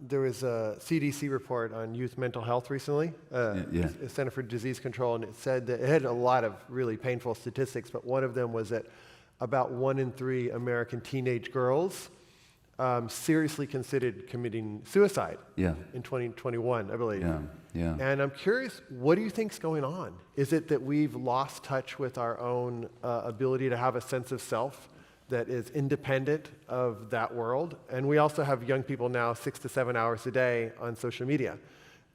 there was a CDC report on youth mental health recently, Center for Disease Control, and it said that it had a lot of really painful statistics, but one of them was that about 1 in 3 American teenage girls seriously considered committing suicide in 2021, I believe. And I'm curious, what do you think's going on? Is it that we've lost touch with our own ability to have a sense of self that is independent of that world? And we also have young people now 6 to 7 hours a day on social media.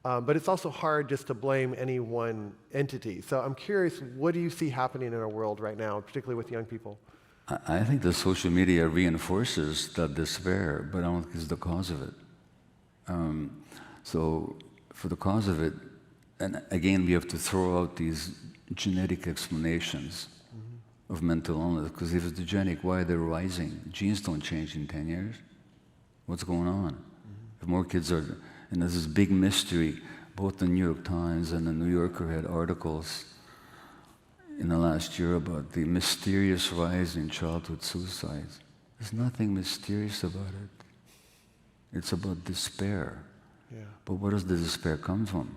But it's also hard just to blame any one entity. So I'm curious, what do you see happening in our world right now, particularly with young people? I think the social media reinforces that despair, but I don't think it's the cause of it. So for the cause of it, and again, we have to throw out these genetic explanations of mental illness, because if it's genetic, why are they rising? Genes don't change in 10 years. What's going on? If more kids are, and there's this big mystery, both the New York Times and the New Yorker had articles in the last year about the mysterious rise in childhood suicides. There's nothing mysterious about it. It's about despair. But where does the despair come from?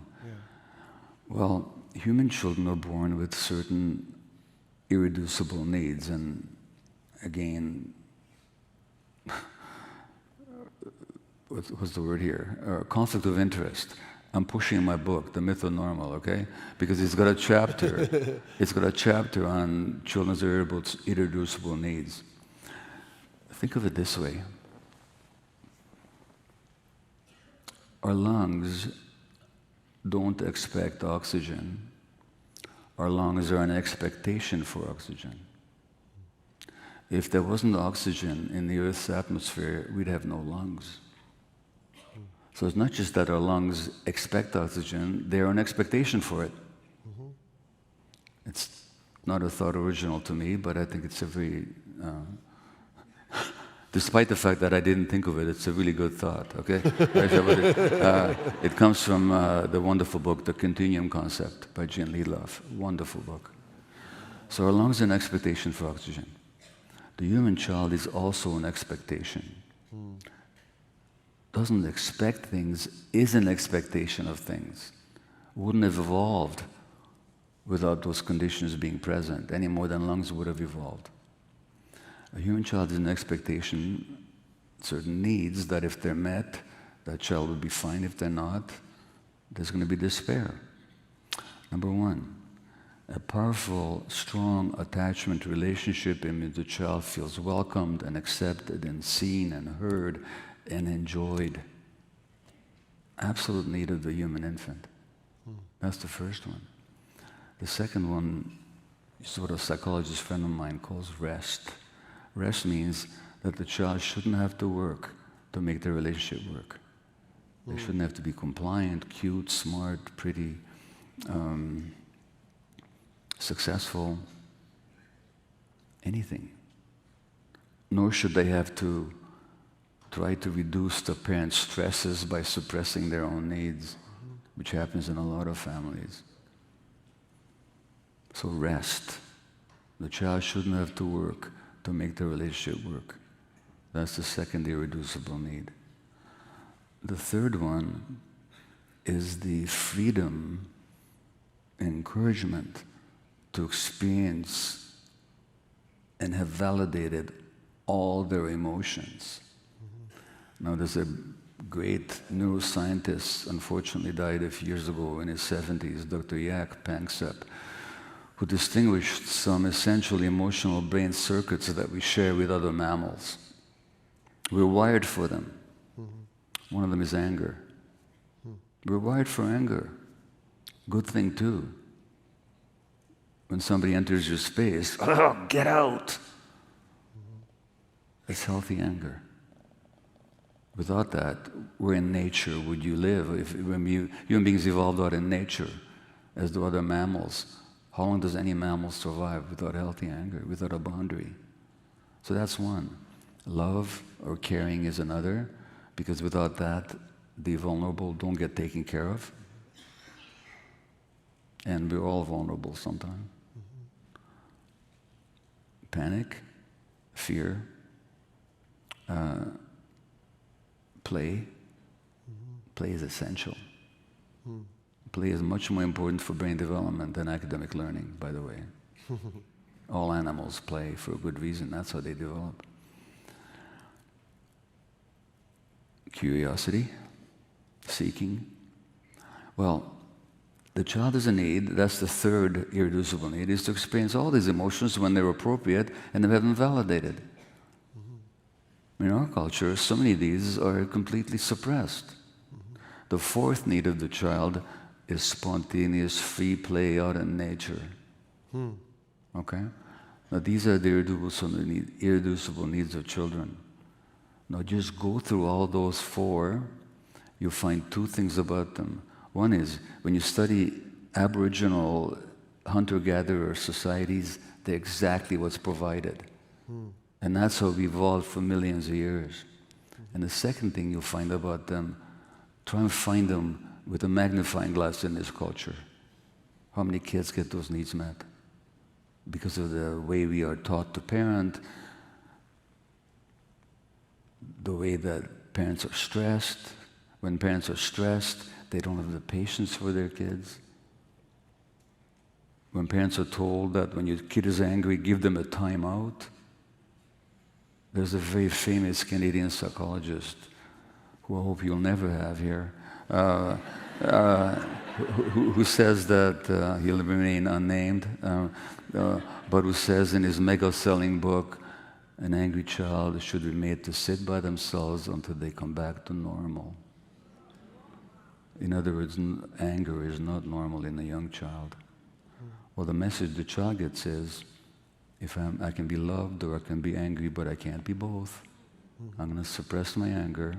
Well, human children are born with certain irreducible needs, and again, what's the word here? Conflict of interest. I'm pushing my book, The Myth of Normal, okay? Because it's got a chapter. It's got a chapter on children's irreducible needs. Think of it this way. Our lungs don't expect oxygen. Our lungs are an expectation for oxygen. If there wasn't oxygen in the Earth's atmosphere, we'd have no lungs. So it's not just that our lungs expect oxygen, they're an expectation for it. It's not a thought original to me, but I think it's a very, despite the fact that I didn't think of it, it's a really good thought, okay? It comes from the wonderful book, The Continuum Concept by Jean Lidloff. Wonderful book. So our lungs are an expectation for oxygen. The human child is also an expectation. Doesn't expect things, is an expectation of things. Wouldn't have evolved without those conditions being present, any more than lungs would have evolved. A human child is an expectation, certain needs that if they're met, that child will be fine. If they're not, there's going to be despair. Number one, a powerful, strong attachment relationship in which the child feels welcomed and accepted and seen and heard and enjoyed. Absolute need of the human infant. That's the first one. The second one is what a psychologist friend of mine calls rest. Rest means that the child shouldn't have to work to make their relationship work. They shouldn't have to be compliant, cute, smart, pretty, successful, anything. Nor should they have to try to reduce the parents' stresses by suppressing their own needs, which happens in a lot of families. So rest. The child shouldn't have to work to make the relationship work. That's the second irreducible need. The third one is the freedom and encouragement to experience and have validated all their emotions. Now, there's a great neuroscientist, unfortunately died a few years ago in his 70s, Dr. Jaak Panksepp, who distinguished some essential emotional brain circuits that we share with other mammals. We're wired for them. One of them is anger. We're wired for anger. Good thing too. When somebody enters your space, oh, get out! That's healthy anger. Without that, where in nature would you live? When human beings evolved out in nature, as do other mammals, how long does any mammal survive without healthy anger, without a boundary? So that's one. Love or caring is another, because without that, the vulnerable don't get taken care of. And we're all vulnerable sometimes. Panic, fear, play, Play is essential. Play is much more important for brain development than academic learning, by the way. All animals play for a good reason. That's how they develop. Curiosity, seeking. Well, the child is a need, that's the third irreducible need, is to experience all these emotions when they're appropriate and have them validated. In our culture, so many of these are completely suppressed. The fourth need of the child is spontaneous, free play out in nature. Okay? Now these are the irreducible needs of children. Now just go through all those four, you'll find two things about them. One is, when you study Aboriginal hunter-gatherer societies, they're exactly what's provided. And that's how we evolved for millions of years. And the second thing you'll find about them, try and find them with a magnifying glass in this culture. How many kids get those needs met? Because of the way we are taught to parent, the way that parents are stressed. When parents are stressed, they don't have the patience for their kids. When parents are told that when your kid is angry, give them a time out. There's a very famous Canadian psychologist, who I hope you'll never have here, who says that, he'll remain unnamed, but who says in his mega-selling book, an angry child should be made to sit by themselves until they come back to normal. In other words, anger is not normal in a young child. Well, the message the child gets is, I can be loved or I can be angry, but I can't be both. I'm going to suppress my anger.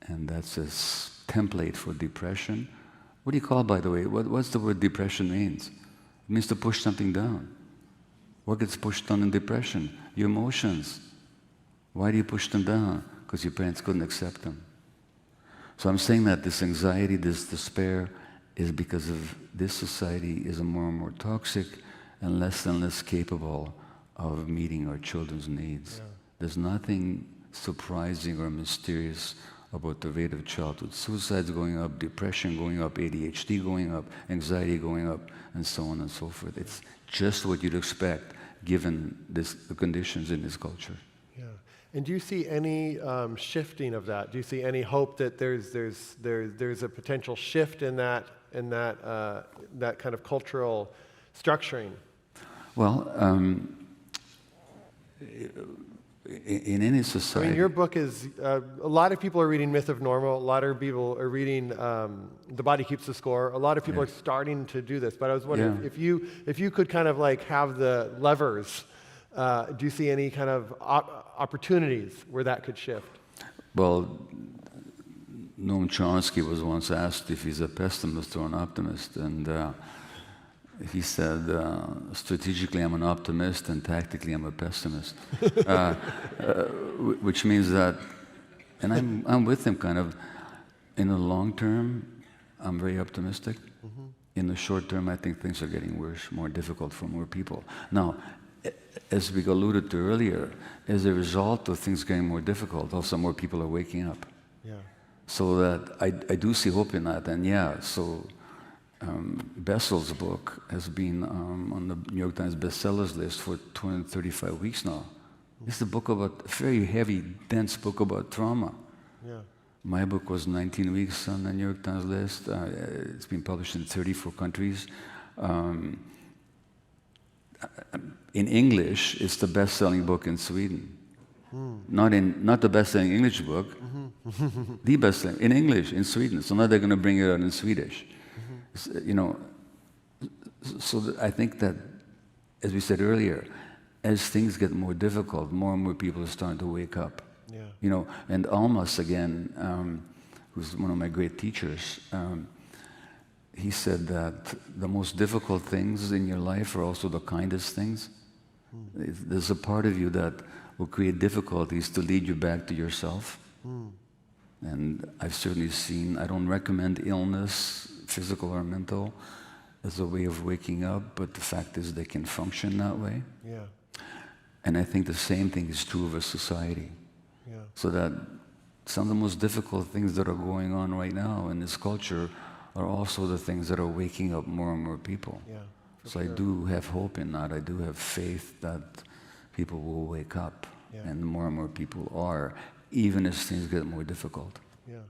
And that's a template for depression. What do you call, by the way, what's the word depression means? It means to push something down. What gets pushed down in depression? Your emotions. Why do you push them down? Because your parents couldn't accept them. So I'm saying that this anxiety, this despair, is because of this society is more and more toxic and less capable of meeting our children's needs. Yeah. There's nothing surprising or mysterious about the rate of childhood suicides going up, depression going up, ADHD going up, anxiety going up, and so on and so forth. It's just what you'd expect given the conditions in this culture. Yeah. And do you see any shifting of that? Do you see any hope that there's a potential shift in that kind of cultural structuring? Well, in any society... I mean, your book is... a lot of people are reading Myth of Normal. A lot of people are reading The Body Keeps the Score. A lot of people are starting to do this. But I was wondering if you could kind of like have the levers, do you see any kind of opportunities where that could shift? Well, Noam Chomsky was once asked if he's a pessimist or an optimist, and he said, strategically I'm an optimist and tactically I'm a pessimist. Which means that, and I'm with him kind of, in the long term, I'm very optimistic. In the short term, I think things are getting worse, more difficult for more people. Now, as we alluded to earlier, as a result of things getting more difficult, also more people are waking up. Yeah. So that I do see hope in that, and so Bessel's book has been on the New York Times bestsellers list for 235 weeks now. It's a book about, a very heavy, dense book about trauma. Yeah. My book was 19 weeks on the New York Times list. It's been published in 34 countries. In English, it's the best-selling book in Sweden. Not the best-selling English book, the best-selling in English in Sweden. So now they're going to bring it out in Swedish. You know, so I think that, as we said earlier, as things get more difficult, more and more people are starting to wake up. Yeah. You know, and Almas again, who's one of my great teachers, he said that the most difficult things in your life are also the kindest things. There's a part of you that will create difficulties to lead you back to yourself. And I've certainly seen, I don't recommend illness, physical or mental, as a way of waking up, but the fact is they can function that way. Yeah. And I think the same thing is true of a society. Yeah. So that some of the most difficult things that are going on right now in this culture are also the things that are waking up more and more people. Yeah, so sure. I do have hope in that. I do have faith that people will wake up, Yeah. and more people are, even as things get more difficult. Yeah.